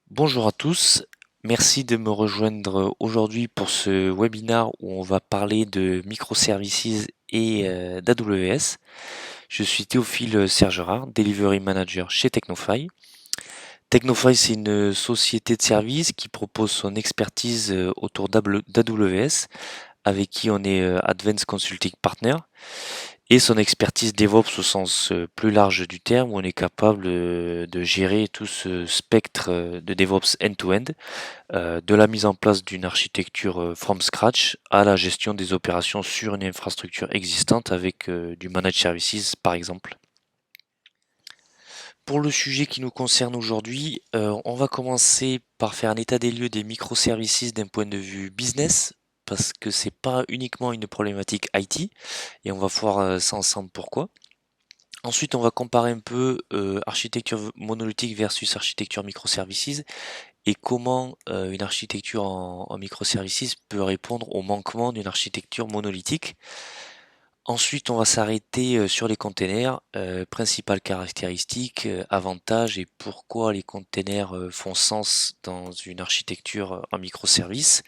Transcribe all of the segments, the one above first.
Bonjour à tous, merci de me rejoindre aujourd'hui pour ce webinaire où on va parler de microservices et d'AWS. Je suis Théophile Sergerard, Delivery Manager chez Tecnofy. Tecnofy, c'est une société de services qui propose son expertise autour d'AWS, avec qui on est Advanced Consulting Partner, et son expertise DevOps au sens plus large du terme, où on est capable de gérer tout ce spectre de DevOps end-to-end, de la mise en place d'une architecture from scratch à la gestion des opérations sur une infrastructure existante avec du managed services par exemple. Pour le sujet qui nous concerne aujourd'hui, on va commencer par faire un état des lieux des microservices d'un point de vue business, parce que c'est pas uniquement une problématique IT, et on va voir ça ensemble pourquoi. Ensuite, on va comparer un peu architecture monolithique versus architecture microservices et comment une architecture en microservices peut répondre aux manquements d'une architecture monolithique. Ensuite, on va s'arrêter sur les containers, principales caractéristiques, avantages et pourquoi les containers font sens dans une architecture en microservices.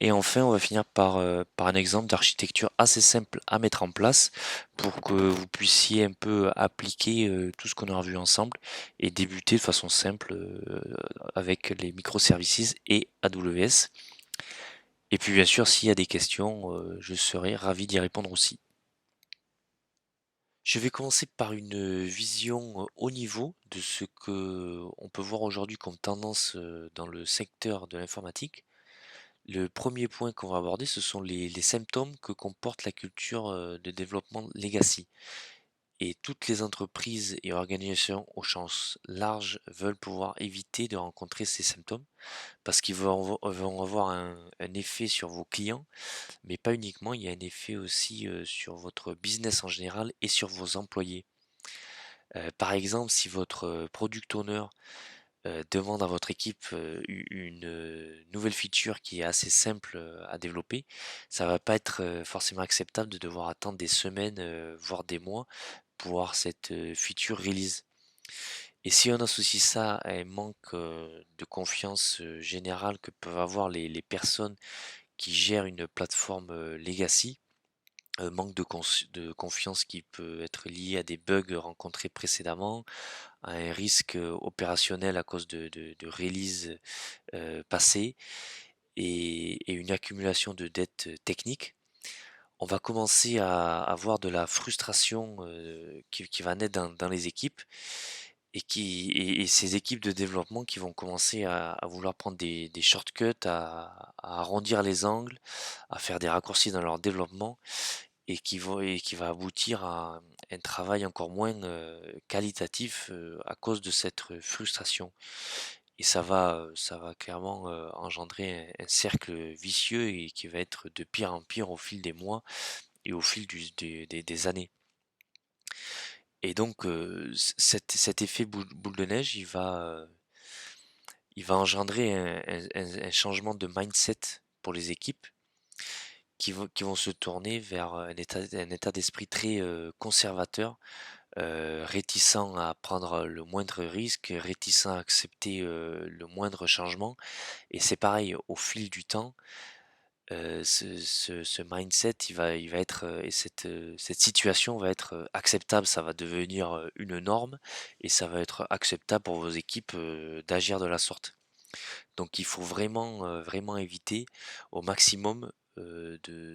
Et enfin, on va finir par un exemple d'architecture assez simple à mettre en place pour que vous puissiez un peu appliquer tout ce qu'on aura vu ensemble et débuter de façon simple avec les microservices et AWS. Et puis bien sûr, s'il y a des questions, je serai ravi d'y répondre aussi. Je vais commencer par une vision haut niveau de ce que on peut voir aujourd'hui comme tendance dans le secteur de l'informatique. Le premier point qu'on va aborder, ce sont les symptômes que comporte la culture de développement legacy. Et toutes les entreprises et organisations au sens large veulent pouvoir éviter de rencontrer ces symptômes parce qu'ils vont avoir un effet sur vos clients, mais pas uniquement, il y a un effet aussi sur votre business en général et sur vos employés. Par exemple, si votre product owner demande à votre équipe une nouvelle feature qui est assez simple à développer, ça va pas être forcément acceptable de devoir attendre des semaines, voire des mois pour voir cette feature release. Et si on associe ça à un manque de confiance générale que peuvent avoir les personnes qui gèrent une plateforme legacy, manque de confiance qui peut être lié à des bugs rencontrés précédemment, à un risque opérationnel à cause de release passées et une accumulation de dettes techniques, on va commencer à avoir de la frustration qui va naître dans les équipes et ces équipes de développement qui vont commencer à vouloir prendre des shortcuts, à arrondir les angles, à faire des raccourcis dans leur développement et qui va aboutir à un travail encore moins qualitatif à cause de cette frustration. Et ça va clairement engendrer un cercle vicieux et qui va être de pire en pire au fil des mois et au fil des années. Et donc cet effet boule de neige, il va engendrer un changement de mindset pour les équipes qui vont se tourner vers un état d'esprit très conservateur, réticent à prendre le moindre risque, réticent à accepter le moindre changement. Et c'est pareil, au fil du temps, ce mindset, il va être, et cette situation va être acceptable, ça va devenir une norme et ça va être acceptable pour vos équipes d'agir de la sorte. Donc il faut vraiment, vraiment éviter au maximum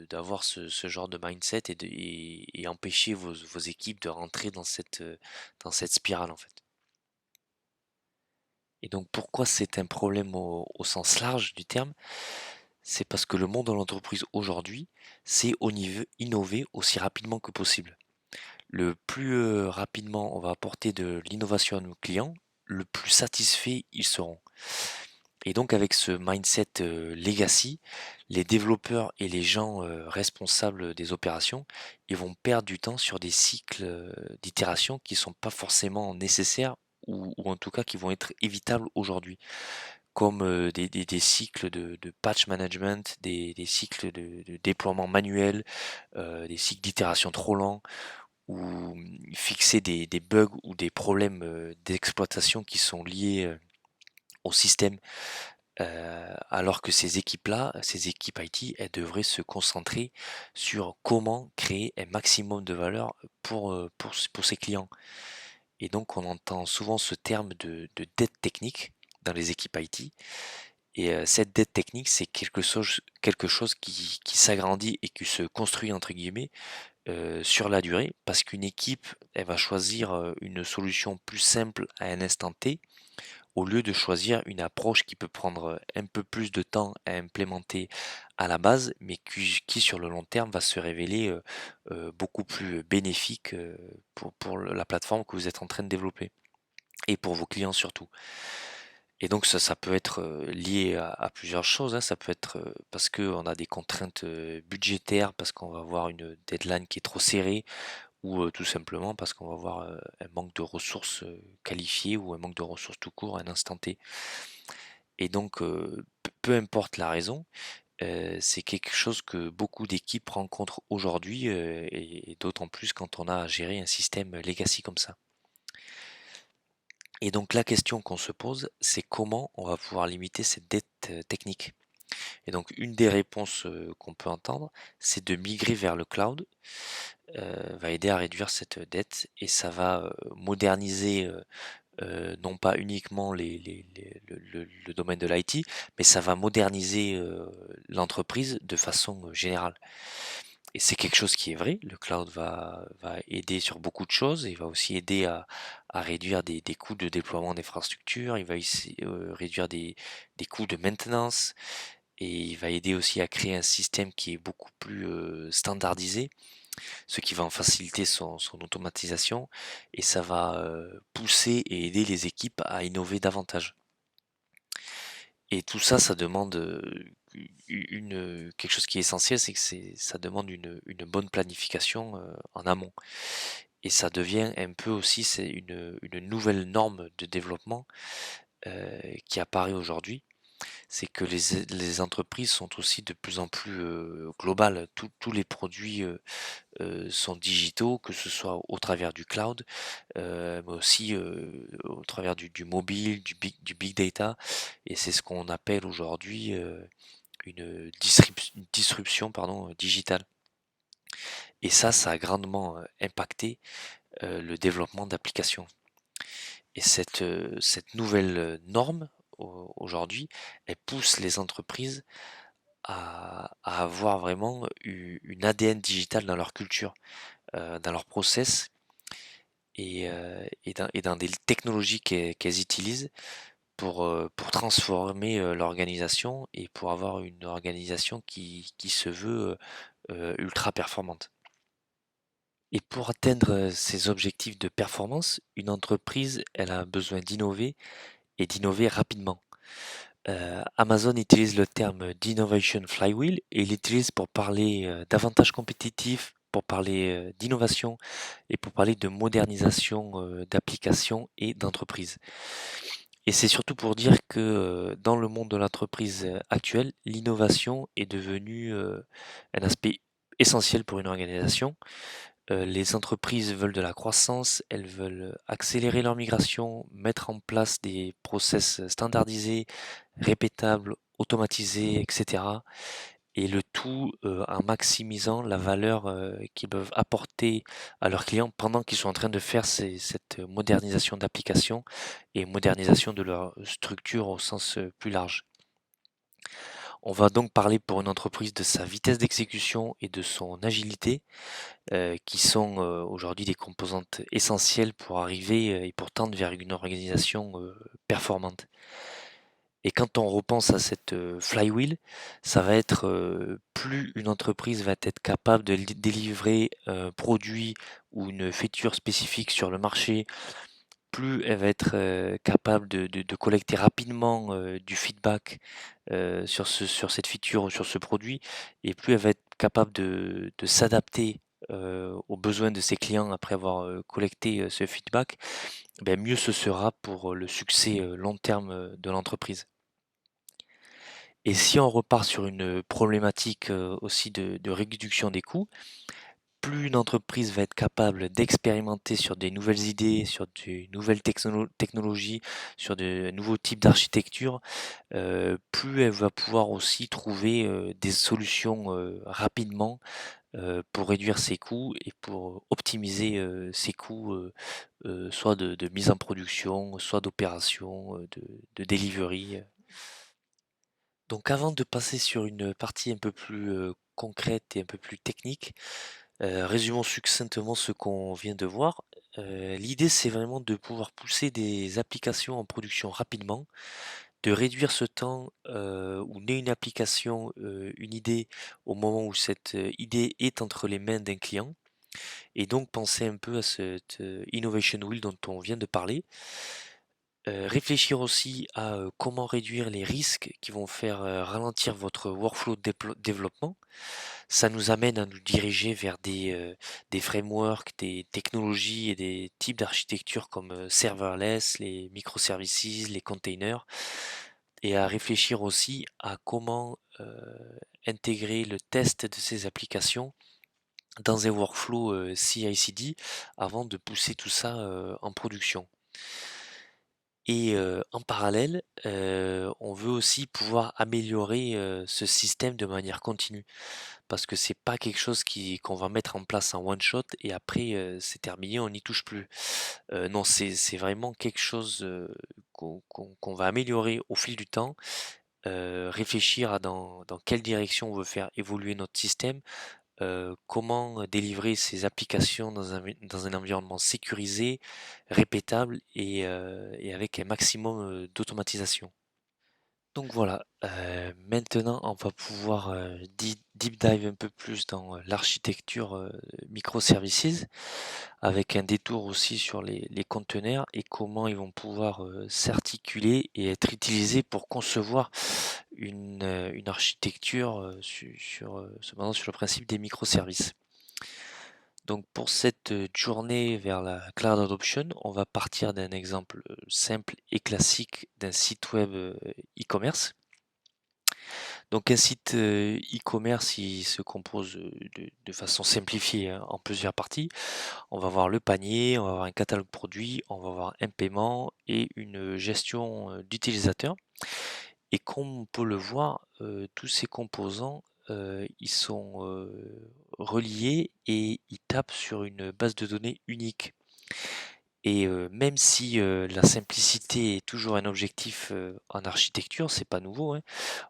d'avoir ce genre de mindset et empêcher vos équipes de rentrer dans cette spirale en fait. Et donc pourquoi c'est un problème au sens large du terme? C'est parce que le monde de l'entreprise aujourd'hui, c'est innover aussi rapidement que possible. Le plus rapidement on va apporter de l'innovation à nos clients, le plus satisfaits ils seront. Et donc avec ce mindset legacy, les développeurs et les gens responsables des opérations, ils vont perdre du temps sur des cycles d'itération qui sont pas forcément nécessaires ou en tout cas qui vont être évitables aujourd'hui, comme des cycles de patch management, des cycles de déploiement manuel, des cycles d'itération trop lents, ou fixer des bugs ou des problèmes d'exploitation qui sont liés au système. Alors que ces équipes-là, ces équipes IT, elles devraient se concentrer sur comment créer un maximum de valeur pour ses clients. Et donc, on entend souvent ce terme de dette technique dans les équipes IT. Et cette dette technique, c'est quelque chose qui s'agrandit et qui se construit, entre guillemets, sur la durée, parce qu'une équipe, elle va choisir une solution plus simple à un instant T, au lieu de choisir une approche qui peut prendre un peu plus de temps à implémenter à la base, mais qui sur le long terme va se révéler beaucoup plus bénéfique pour la plateforme que vous êtes en train de développer et pour vos clients surtout. Et donc ça peut être lié à plusieurs choses, hein. Ça peut être parce qu'on a des contraintes budgétaires, parce qu'on va avoir une deadline qui est trop serrée, ou tout simplement parce qu'on va avoir un manque de ressources qualifiées ou un manque de ressources tout court à un instant T. Et donc, peu importe la raison, c'est quelque chose que beaucoup d'équipes rencontrent aujourd'hui, et d'autant plus quand on a à gérer un système legacy comme ça. Et donc la question qu'on se pose, c'est comment on va pouvoir limiter cette dette technique. Et donc une des réponses qu'on peut entendre, c'est de migrer vers le cloud, va aider à réduire cette dette et ça va moderniser non pas uniquement le domaine de l'IT, mais ça va moderniser l'entreprise de façon générale. Et c'est quelque chose qui est vrai, le cloud va aider sur beaucoup de choses, il va aussi aider à réduire des coûts de déploiement d'infrastructures, il va aussi, réduire des coûts de maintenance, et il va aider aussi à créer un système qui est beaucoup plus standardisé, ce qui va en faciliter son automatisation, et ça va pousser et aider les équipes à innover davantage. Et tout ça, ça demande quelque chose qui est essentiel, c'est que ça demande une bonne planification en amont. Et ça devient un peu aussi, c'est une nouvelle norme de développement qui apparaît aujourd'hui. C'est que les entreprises sont aussi de plus en plus globales. Tous les produits sont digitaux, que ce soit au travers du cloud, mais aussi au travers du mobile, du big data. Et c'est ce qu'on appelle aujourd'hui une disruption pardon, digitale. Et ça a grandement impacté le développement d'applications. Et cette nouvelle norme, aujourd'hui, elle pousse les entreprises à avoir vraiment une ADN digitale dans leur culture, dans leur process et dans des technologies qu'elles utilisent pour transformer l'organisation et pour avoir une organisation qui se veut ultra performante. Et pour atteindre ces objectifs de performance, une entreprise, elle a besoin d'innover et d'innover rapidement. Amazon utilise le terme d'innovation flywheel et il l'utilise pour parler d'avantages compétitifs, pour parler d'innovation et pour parler de modernisation d'applications et d'entreprises. Et c'est surtout pour dire que dans le monde de l'entreprise actuelle, l'innovation est devenue un aspect essentiel pour une organisation. Les entreprises veulent de la croissance, elles veulent accélérer leur migration, mettre en place des process standardisés, répétables, automatisés, etc. Et le tout en maximisant la valeur qu'ils peuvent apporter à leurs clients pendant qu'ils sont en train de faire cette modernisation d'application et modernisation de leur structure au sens plus large. On va donc parler pour une entreprise de sa vitesse d'exécution et de son agilité, qui sont aujourd'hui des composantes essentielles pour arriver et pour tendre vers une organisation performante. Et quand on repense à cette flywheel, ça va être plus une entreprise va être capable de délivrer un produit ou une feature spécifique sur le marché, plus elle va être capable de collecter rapidement du feedback sur cette feature ou sur ce produit, et plus elle va être capable de s'adapter aux besoins de ses clients après avoir collecté ce feedback, ben mieux ce sera pour le succès long terme de l'entreprise. Et si on repart sur une problématique aussi de réduction des coûts, plus une entreprise va être capable d'expérimenter sur des nouvelles idées, sur de nouvelles technologies, sur de nouveaux types d'architecture, plus elle va pouvoir aussi trouver des solutions rapidement pour réduire ses coûts et pour optimiser ses coûts, soit de mise en production, soit d'opération, de delivery. Donc avant de passer sur une partie un peu plus concrète et un peu plus technique, résumons succinctement ce qu'on vient de voir. L'idée, c'est vraiment de pouvoir pousser des applications en production rapidement, de réduire ce temps où naît une application, une idée, au moment où cette idée est entre les mains d'un client, et donc penser un peu à cette innovation wheel dont on vient de parler. Réfléchir aussi à comment réduire les risques qui vont faire ralentir votre workflow de développement. Ça nous amène à nous diriger vers des frameworks, des technologies et des types d'architecture comme serverless, les microservices, les containers, et à réfléchir aussi à comment intégrer le test de ces applications dans un workflow CI/CD avant de pousser tout ça en production. Et en parallèle, on veut aussi pouvoir améliorer ce système de manière continue. Parce que c'est pas quelque chose qu'on va mettre en place en one shot et après c'est terminé, on n'y touche plus. Non, c'est vraiment quelque chose qu'on va améliorer au fil du temps, réfléchir à dans quelle direction on veut faire évoluer notre système, comment délivrer ces applications dans un environnement sécurisé, répétable et avec un maximum d'automatisation. Donc voilà, maintenant on va pouvoir deep dive un peu plus dans l'architecture microservices, avec un détour aussi sur les conteneurs et comment ils vont pouvoir s'articuler et être utilisés pour concevoir une architecture cependant sur le principe des microservices. Donc pour cette journée vers la cloud adoption, on va partir d'un exemple simple et classique d'un site web e-commerce. Donc un site e-commerce, il se compose de façon simplifiée hein, en plusieurs parties. On va voir le panier, on va avoir un catalogue produit, on va avoir un paiement et une gestion d'utilisateurs. Et comme on peut le voir, tous ces composants, ils sont reliés et ils tapent sur une base de données unique. Et même si la simplicité est toujours un objectif en architecture, c'est pas nouveau, hein,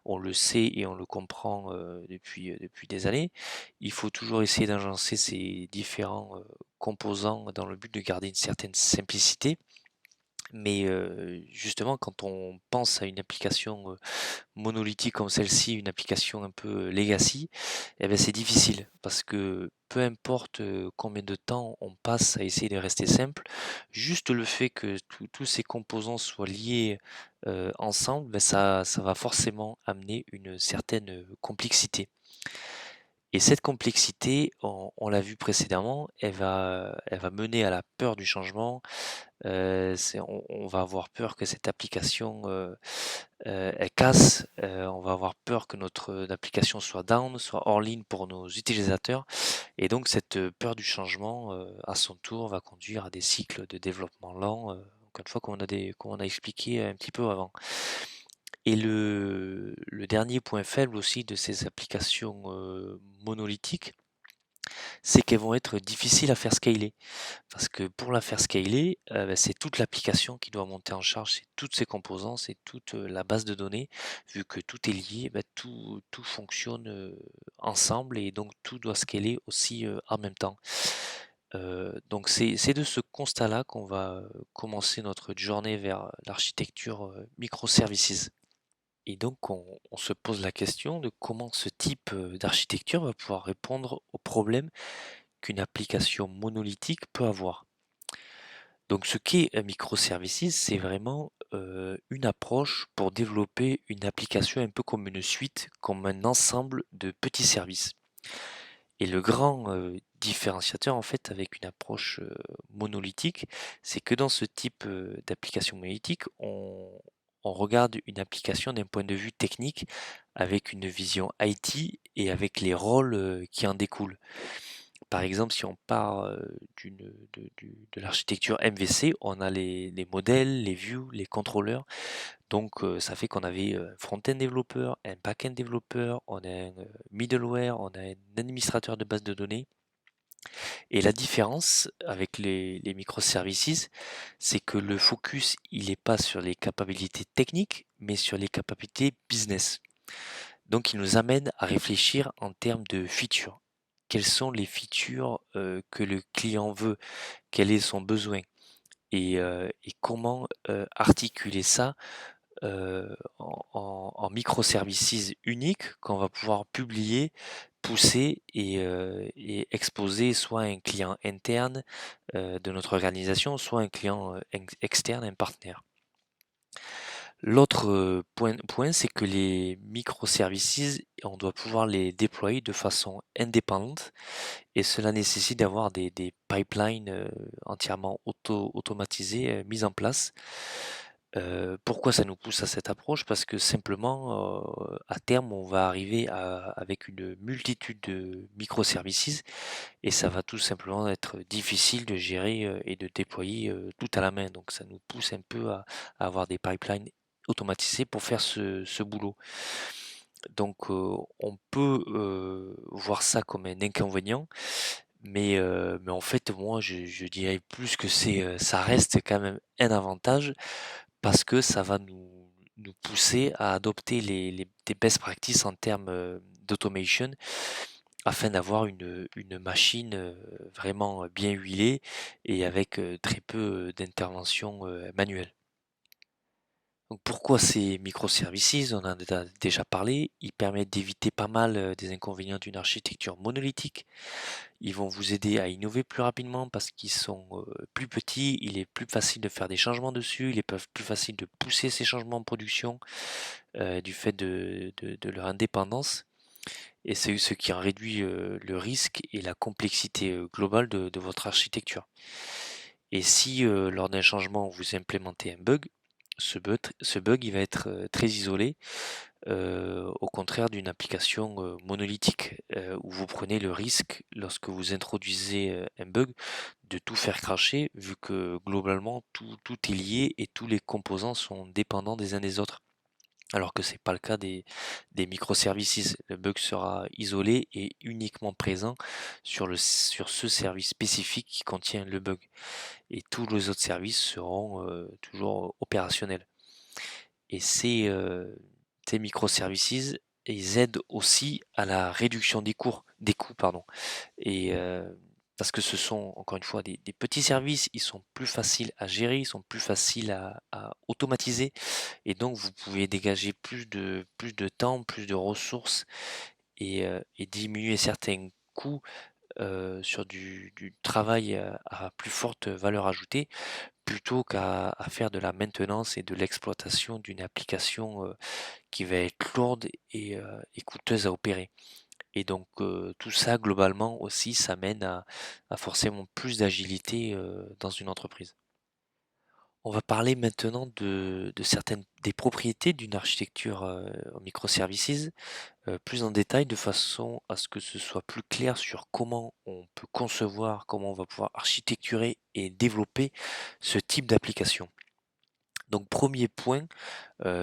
on le sait et on le comprend depuis des années, il faut toujours essayer d'agencer ces différents composants dans le but de garder une certaine simplicité. Mais justement, quand on pense à une application monolithique comme celle-ci, une application un peu legacy, eh ben c'est difficile parce que peu importe combien de temps on passe à essayer de rester simple, juste le fait que tous ces composants soient liés ensemble, ben ça va forcément amener une certaine complexité. Et cette complexité, on l'a vu précédemment, elle va mener à la peur du changement. On va avoir peur que cette application elle casse, on va avoir peur que notre application soit down, soit hors ligne pour nos utilisateurs. Et donc cette peur du changement, à son tour, va conduire à des cycles de développement lents, encore une fois, comme on a expliqué un petit peu avant. Et le dernier point faible aussi de ces applications monolithiques, c'est qu'elles vont être difficiles à faire scaler. Parce que pour la faire scaler, bah, c'est toute l'application qui doit monter en charge, c'est toutes ses composants, c'est toute la base de données. Vu que tout est lié, bah, tout fonctionne ensemble et donc tout doit scaler aussi en même temps. Donc c'est de ce constat-là qu'on va commencer notre journée vers l'architecture microservices. Et donc on se pose la question de comment ce type d'architecture va pouvoir répondre aux problèmes qu'une application monolithique peut avoir. Donc ce qu'est un microservices, c'est vraiment une approche pour développer une application un peu comme une suite, comme un ensemble de petits services. Et le grand différenciateur en fait avec une approche monolithique, c'est que dans ce type d'application monolithique, on regarde une application d'un point de vue technique avec une vision IT et avec les rôles qui en découlent. Par exemple, si on part de l'architecture MVC, on a les modèles, les views, les contrôleurs. Donc, ça fait qu'on avait un front-end développeur, un back-end développeur, on a un middleware, on a un administrateur de base de données. Et la différence avec les microservices, c'est que le focus, il n'est pas sur les capacités techniques, mais sur les capacités business. Donc, il nous amène à réfléchir en termes de features. Quelles sont les features que le client veut? Quel est son besoin? Et comment articuler ça en microservices uniques qu'on va pouvoir publier, pousser et exposer soit à un client interne de notre organisation, soit un client externe, un partenaire. L'autre point, c'est que les microservices, on doit pouvoir les déployer de façon indépendante et cela nécessite d'avoir des pipelines entièrement automatisés mis en place. Pourquoi ça nous pousse à cette approche? Parce que simplement, à terme, on va arriver avec une multitude de microservices et ça va tout simplement être difficile de gérer et de déployer tout à la main. Donc ça nous pousse un peu à avoir des pipelines automatisés pour faire ce boulot. Donc on peut voir ça comme un inconvénient, mais en fait, moi, je dirais plus que ça reste quand même un avantage parce que ça va nous pousser à adopter des best practices en termes d'automation afin d'avoir une machine vraiment bien huilée et avec très peu d'intervention manuelle. Donc pourquoi ces microservices? On en a déjà parlé. Ils permettent d'éviter pas mal des inconvénients d'une architecture monolithique. Ils vont vous aider à innover plus rapidement parce qu'ils sont plus petits. Il est plus facile de faire des changements dessus. Il est plus facile de pousser ces changements en production du fait de leur indépendance. Et c'est ce qui réduit le risque et la complexité globale de votre architecture. Et si lors d'un changement vous implémentez un bug, ce bug il va être très isolé, au contraire d'une application monolithique où vous prenez le risque lorsque vous introduisez un bug de tout faire cracher vu que globalement tout est lié et tous les composants sont dépendants des uns des autres. Alors que c'est pas le cas des microservices. Le bug sera isolé et uniquement présent sur ce service spécifique qui contient le bug. Et tous les autres services seront toujours opérationnels. Et ces microservices, ils aident aussi à la réduction des coûts, pardon. Et parce que ce sont encore une fois des petits services, ils sont plus faciles à gérer, ils sont plus faciles à automatiser, et donc vous pouvez dégager plus de temps, plus de ressources et diminuer certains coûts sur du travail à plus forte valeur ajoutée plutôt qu'à faire de la maintenance et de l'exploitation d'une application qui va être lourde et coûteuse à opérer. Et donc tout ça globalement aussi, ça mène à forcément plus d'agilité dans une entreprise. On va parler maintenant de certaines des propriétés d'une architecture en microservices plus en détail de façon à ce que ce soit plus clair sur comment on peut concevoir, comment on va pouvoir architecturer et développer ce type d'application. Donc premier point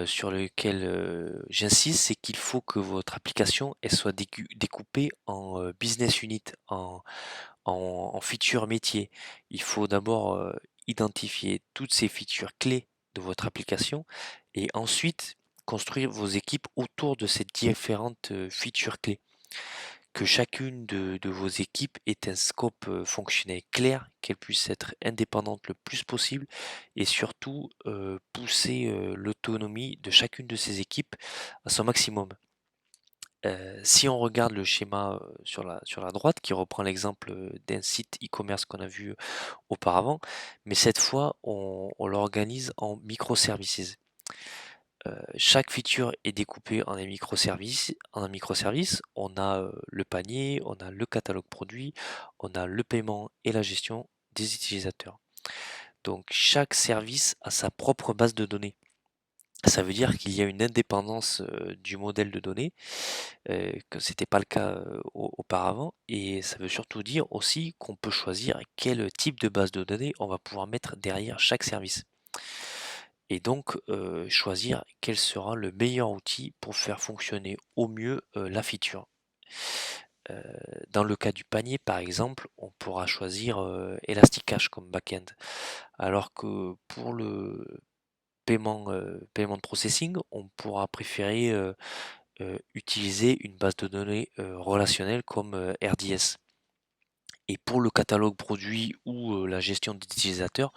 sur lequel j'insiste, c'est qu'il faut que votre application elle soit découpée en business unit, en features métiers. Il faut d'abord identifier toutes ces features clés de votre application et ensuite construire vos équipes autour de ces différentes features clés. Que chacune de vos équipes ait un scope fonctionnel clair, qu'elle puisse être indépendante le plus possible et surtout pousser l'autonomie de chacune de ces équipes à son maximum. Si on regarde le schéma sur la droite, qui reprend l'exemple d'un site e-commerce qu'on a vu auparavant, mais cette fois on l'organise en microservices. Chaque feature est découpée en un microservice. On a le panier, on a le catalogue produit, on a le paiement et la gestion des utilisateurs. Donc chaque service a sa propre base de données. Ça veut dire qu'il y a une indépendance du modèle de données, que c'était pas le cas auparavant, et ça veut surtout dire aussi qu'on peut choisir quel type de base de données on va pouvoir mettre derrière chaque service. Et donc choisir quel sera le meilleur outil pour faire fonctionner au mieux la feature. Euh, Dans le cas du panier, par exemple, on pourra choisir Elasticache comme backend, alors que pour le paiement de processing, on pourra préférer utiliser une base de données relationnelle comme RDS. Et pour le catalogue produit ou la gestion des utilisateurs,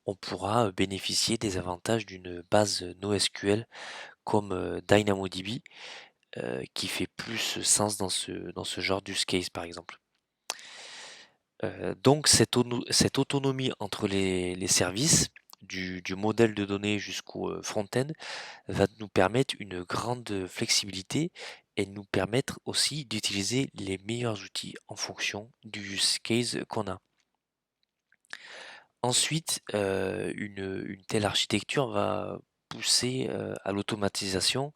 on pourra bénéficier des avantages d'une base NoSQL comme DynamoDB qui fait plus sens dans ce genre d'use case par exemple. Donc cette autonomie entre les services, du modèle de données jusqu'au front-end, va nous permettre une grande flexibilité et nous permettre aussi d'utiliser les meilleurs outils en fonction du use case qu'on a. Ensuite, une telle architecture va pousser à l'automatisation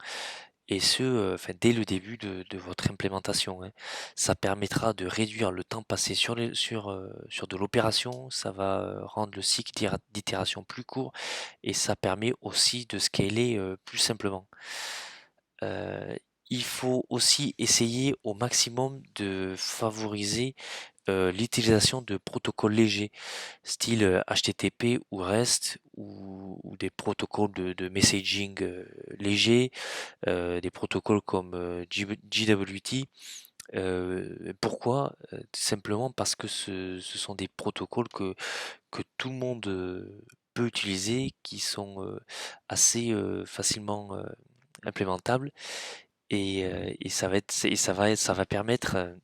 et ce, enfin, dès le début de votre implémentation, hein. Ça permettra de réduire le temps passé sur de l'opération, ça va rendre le cycle d'itération plus court et ça permet aussi de scaler plus simplement. Euh, il faut aussi essayer au maximum de favoriser l'utilisation de protocoles légers, style HTTP ou REST, ou des protocoles de messaging légers, des protocoles comme JWT. Pourquoi? Tout simplement parce que ce sont des protocoles que tout le monde peut utiliser, qui sont assez facilement implémentables, et ça va permettre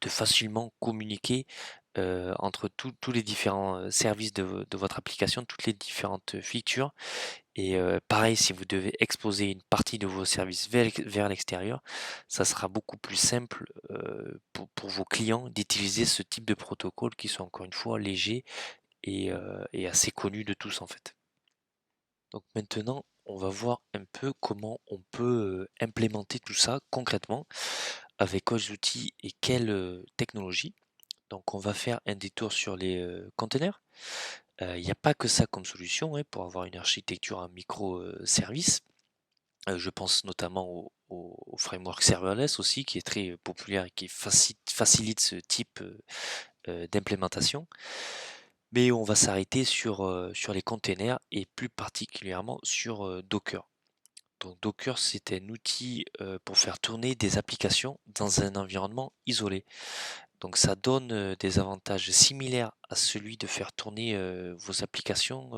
de facilement communiquer entre tous les différents services de votre application, toutes les différentes features. Et pareil, si vous devez exposer une partie de vos services vers l'extérieur, ça sera beaucoup plus simple pour vos clients d'utiliser ce type de protocole qui sont encore une fois légers et assez connus de tous en fait. Donc maintenant, on va voir un peu comment on peut implémenter tout ça concrètement, avec quels outils et quelles technologies. Donc on va faire un détour sur les containers. Il n'y a pas que ça comme solution hein, pour avoir une architecture en microservice. Je pense notamment au framework serverless aussi, qui est très populaire et qui facilite ce type d'implémentation. Mais on va s'arrêter sur les containers et plus particulièrement sur Docker. Donc Docker, c'est un outil pour faire tourner des applications dans un environnement isolé. Donc ça donne des avantages similaires à celui de faire tourner vos applications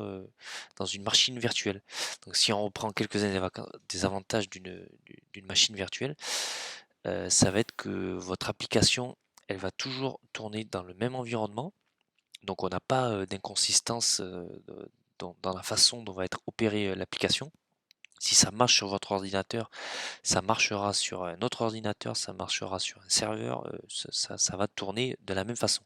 dans une machine virtuelle. Donc si on reprend quelques-uns des avantages d'une machine virtuelle, ça va être que votre application, elle va toujours tourner dans le même environnement. Donc on n'a pas d'inconsistance dans la façon dont va être opérée l'application. Si ça marche sur votre ordinateur, ça marchera sur un autre ordinateur, ça marchera sur un serveur, ça va tourner de la même façon.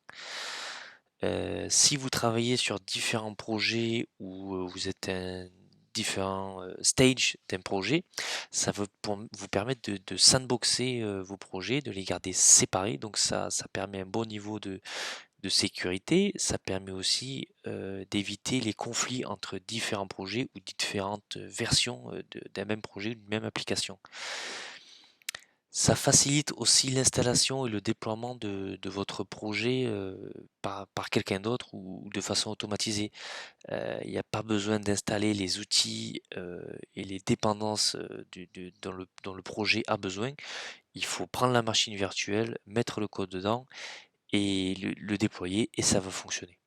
Si vous travaillez sur différents projets ou vous êtes un différents stages d'un projet, ça va vous permettre de sandboxer vos projets, de les garder séparés. Donc ça permet un bon niveau de sécurité. Ça permet aussi d'éviter les conflits entre différents projets ou différentes versions d'un même projet ou d'une même application. Ça facilite aussi l'installation et le déploiement de votre projet par quelqu'un d'autre ou de façon automatisée. Il n'y a pas besoin d'installer les outils et les dépendances dont le projet a besoin. Il faut prendre la machine virtuelle, mettre le code dedans et le déployer et ça va fonctionner.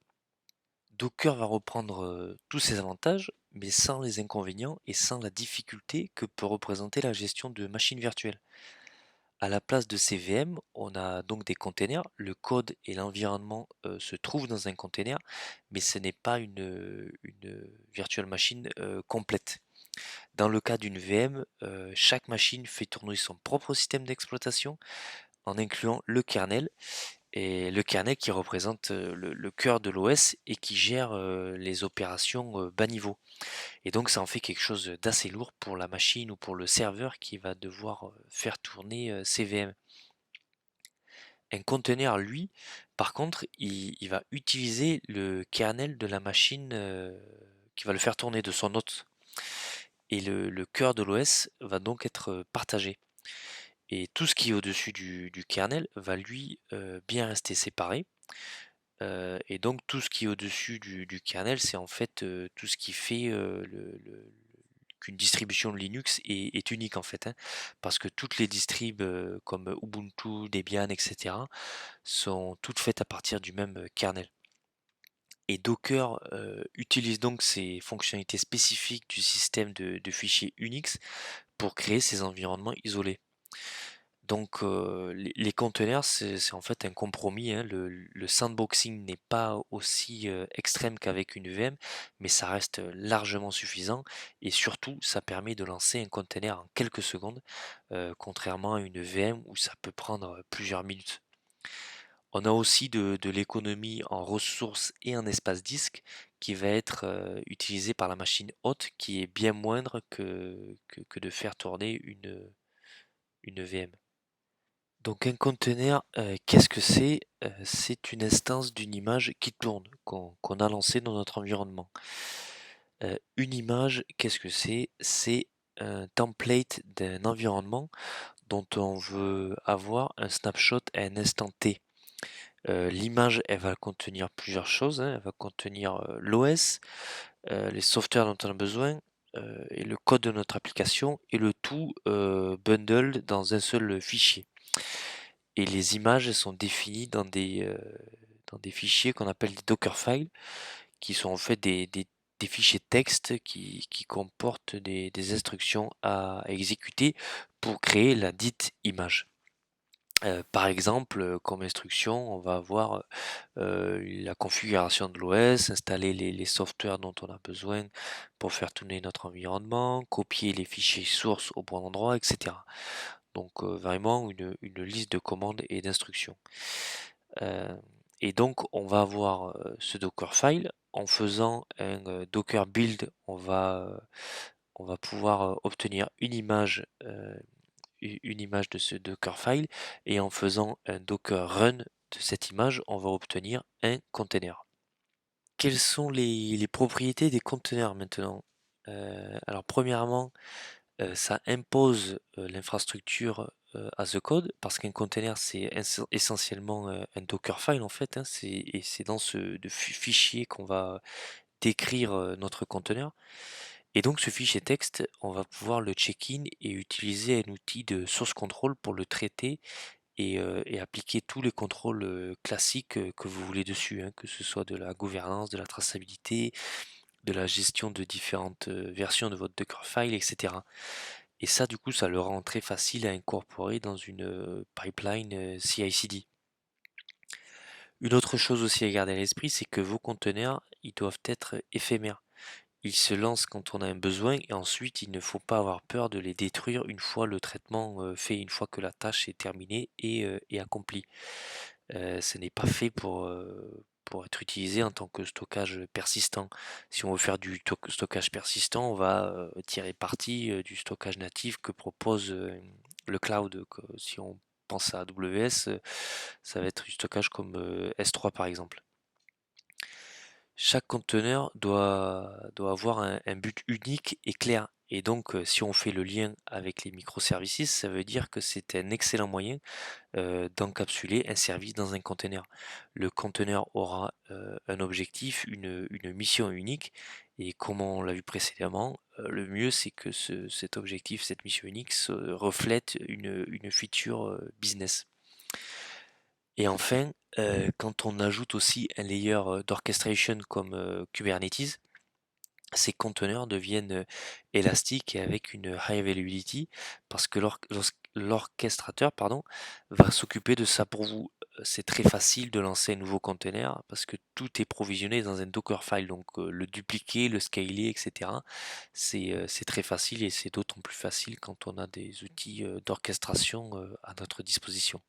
Docker va reprendre tous ces avantages, mais sans les inconvénients et sans la difficulté que peut représenter la gestion de machines virtuelles. À la place de ces VM, on a donc des containers. Le code et l'environnement se trouvent dans un container, mais ce n'est pas une virtual machine complète. Dans le cas d'une VM, chaque machine fait tourner son propre système d'exploitation en incluant le kernel Et le kernel qui représente le cœur de l'OS et qui gère les opérations bas niveau. Et donc ça en fait quelque chose d'assez lourd pour la machine ou pour le serveur qui va devoir faire tourner ces VM. Un conteneur, lui, par contre, il va utiliser le kernel de la machine qui va le faire tourner de son hôte. Et le cœur de l'OS va donc être partagé. Et tout ce qui est au-dessus du kernel va lui bien rester séparé. Et donc tout ce qui est au-dessus du kernel, c'est en fait tout ce qui fait qu'une distribution de Linux est unique en fait, hein. Parce que toutes les distribs comme Ubuntu, Debian, etc. sont toutes faites à partir du même kernel. Et Docker utilise donc ces fonctionnalités spécifiques du système de fichiers Unix pour créer ces environnements isolés. Donc les conteneurs, c'est en fait un compromis, hein. Le sandboxing n'est pas aussi extrême qu'avec une VM, mais ça reste largement suffisant et surtout ça permet de lancer un container en quelques secondes, contrairement à une VM où ça peut prendre plusieurs minutes. On a aussi de l'économie en ressources et en espace disque qui va être utilisé par la machine haute qui est bien moindre que de faire tourner une VM. Donc un conteneur, qu'est-ce que c'est? C'est une instance d'une image qui tourne, qu'on a lancée dans notre environnement. Une image, qu'est-ce que c'est? C'est un template d'un environnement dont on veut avoir un snapshot à un instant T. L'image, elle va contenir plusieurs choses, hein. Elle va contenir l'OS, les softwares dont on a besoin, et le code de notre application, et le tout bundled dans un seul fichier. Et les images sont définies dans des fichiers qu'on appelle des Dockerfiles, qui sont en fait des fichiers texte qui comportent des instructions à exécuter pour créer la dite image. Par exemple, comme instruction, on va avoir la configuration de l'OS, installer les softwares dont on a besoin pour faire tourner notre environnement, copier les fichiers sources au bon endroit, etc. Donc vraiment une liste de commandes et d'instructions. Euh, et donc on va avoir ce Dockerfile. En faisant un Docker build, on va pouvoir obtenir une image de ce Dockerfile, et en faisant un Docker run de cette image, on va obtenir un container. Quelles sont les propriétés des conteneurs maintenant? Alors premièrement, ça impose l'infrastructure as a code, parce qu'un container c'est essentiellement un Dockerfile en fait, hein. Et c'est dans fichier qu'on va décrire notre conteneur. Et donc ce fichier texte, on va pouvoir le check-in et utiliser un outil de source control pour le traiter et appliquer tous les contrôles classiques que vous voulez dessus, hein, que ce soit de la gouvernance, de la traçabilité, de la gestion de différentes versions de votre Dockerfile, etc. Et ça, du coup, ça le rend très facile à incorporer dans une pipeline CI/CD. Une autre chose aussi à garder à l'esprit, c'est que vos conteneurs, ils doivent être éphémères. Ils se lancent quand on a un besoin et ensuite il ne faut pas avoir peur de les détruire une fois le traitement fait, une fois que la tâche est terminée et accomplie. Ce n'est pas fait pour être utilisé en tant que stockage persistant. Si on veut faire du stockage persistant, on va tirer parti du stockage natif que propose le cloud. Si on pense à AWS, ça va être du stockage comme S3 par exemple. Chaque conteneur doit avoir un but unique et clair. Et donc, si on fait le lien avec les microservices, ça veut dire que c'est un excellent moyen d'encapsuler un service dans un conteneur. Le conteneur aura un objectif, une mission unique, et comme on l'a vu précédemment, le mieux c'est que cet objectif, cette mission unique, reflète une feature business. Et enfin, quand on ajoute aussi un layer d'orchestration comme Kubernetes, ces conteneurs deviennent élastiques et avec une high availability, parce que l'orchestrateur pardon, va s'occuper de ça pour vous. C'est très facile de lancer un nouveau conteneur parce que tout est provisionné dans un Dockerfile, donc le dupliquer, le scaler, etc. C'est très facile, et c'est d'autant plus facile quand on a des outils d'orchestration à notre disposition.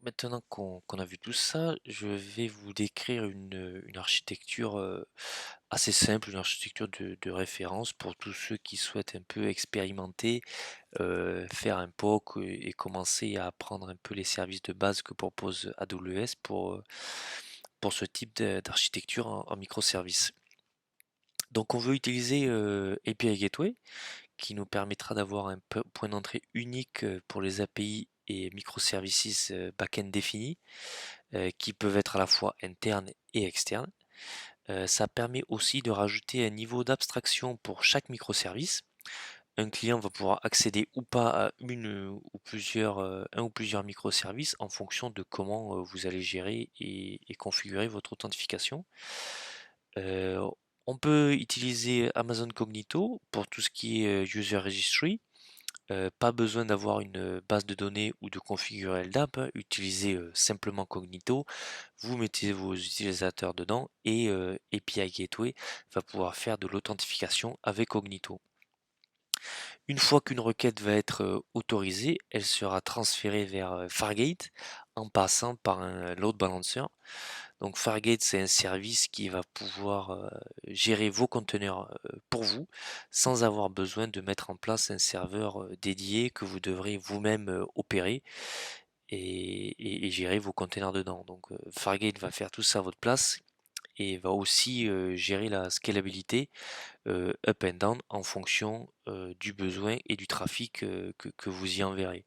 maintenant qu'on a vu tout ça, je vais vous décrire une architecture assez simple, une architecture de référence pour tous ceux qui souhaitent un peu expérimenter, faire un POC et commencer à apprendre un peu les services de base que propose AWS pour ce type d'architecture en microservices. Donc on veut utiliser API Gateway qui nous permettra d'avoir un point d'entrée unique pour les API et microservices back-end définis qui peuvent être à la fois internes et externes. Ça permet aussi de rajouter un niveau d'abstraction pour chaque microservice. Un client va pouvoir accéder ou pas à un ou plusieurs microservices en fonction de comment vous allez gérer et configurer votre authentification. Euh, on peut utiliser Amazon Cognito pour tout ce qui est User Registry. Pas besoin d'avoir une base de données ou de configurer LDAP, hein. Utilisez simplement Cognito, vous mettez vos utilisateurs dedans et API Gateway va pouvoir faire de l'authentification avec Cognito. Une fois qu'une requête va être autorisée, elle sera transférée vers Fargate en passant par un load balancer. Donc Fargate, c'est un service qui va pouvoir gérer vos conteneurs pour vous sans avoir besoin de mettre en place un serveur dédié que vous devrez vous-même opérer et gérer vos conteneurs dedans. Donc Fargate va faire tout ça à votre place et va aussi gérer la scalabilité up and down en fonction du besoin et du trafic que vous y enverrez.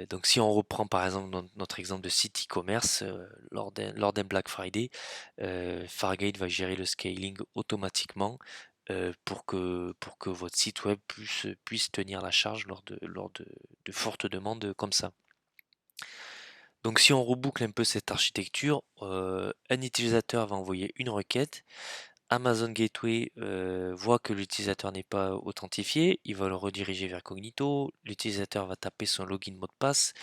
Donc si on reprend par exemple notre exemple de site e-commerce, lors d'un Black Friday, Fargate va gérer le scaling automatiquement pour que votre site web puisse tenir la charge de fortes demandes comme ça. Donc si on reboucle un peu cette architecture, un utilisateur va envoyer une requête, Amazon Gateway voit que l'utilisateur n'est pas authentifié, il va le rediriger vers Cognito, l'utilisateur va taper son login mot de passe,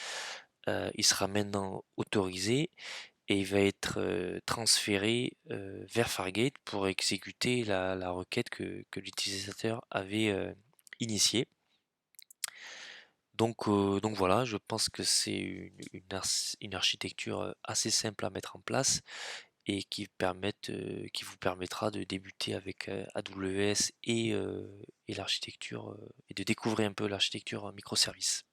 il sera maintenant autorisé et il va être transféré vers Fargate pour exécuter la requête que l'utilisateur avait initiée. Donc voilà, je pense que c'est une architecture assez simple à mettre en place et qui vous permettra de débuter avec AWS et l'architecture et de découvrir un peu l'architecture en microservices.